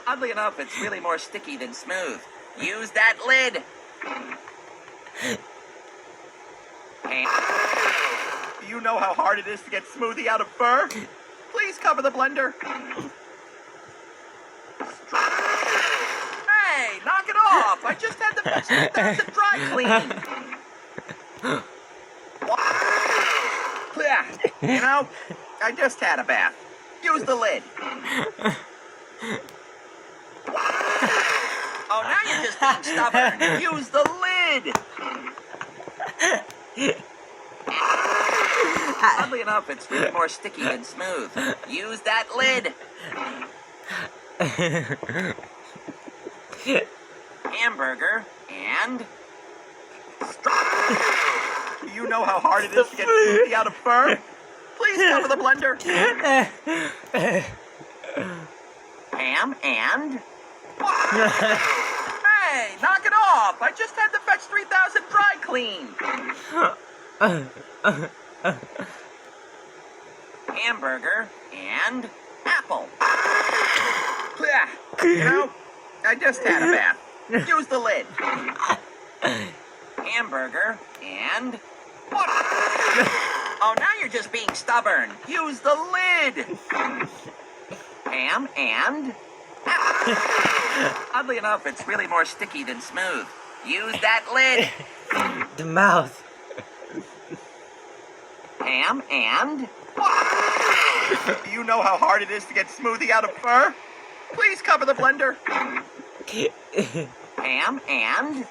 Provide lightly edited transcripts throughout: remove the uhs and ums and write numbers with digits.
Oddly enough, it's really more sticky than smooth. Use that lid. Do you know how hard it is to get Smoothie out of fur? Please cover the blender. Hey, knock it off! I just had the best dry clean. You know, I just had a bath. Use the lid. Oh, now you're just being stubborn. Use the lid. Oddly enough, it's really more sticky than smooth. Use that lid. Hamburger and Do you know how hard it is to get Smoothie out of fur? Please cover the blender. Ham and Hey, knock it off! I just had the Fetch 3000 dry clean. Hamburger and apple. You know, I just had a bath. Use the lid. Hamburger and Oh, now you're just being stubborn. Use the lid. Ham and Oddly enough, it's really more sticky than smooth. Use that lid. The mouth. Ham and Do you know how hard it is to get Smoothie out of fur? Please cover the blender. Ham and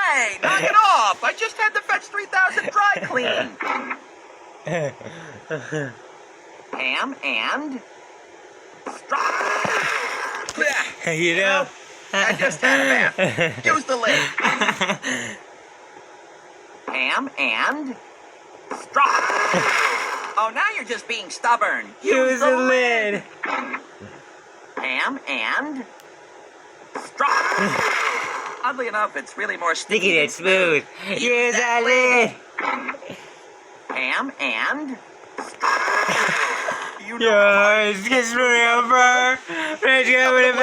Hey, knock it off! I just had the Fetch 3000 dry clean. Ham and You know? I just had a bath. Use the lid. Ham and Oh, now you're just being stubborn. Use the lid. Ham and Oddly enough, it's really more Sticky and smooth. Use that lid. Ham and You know Yo, it's getting over. Let's go with it.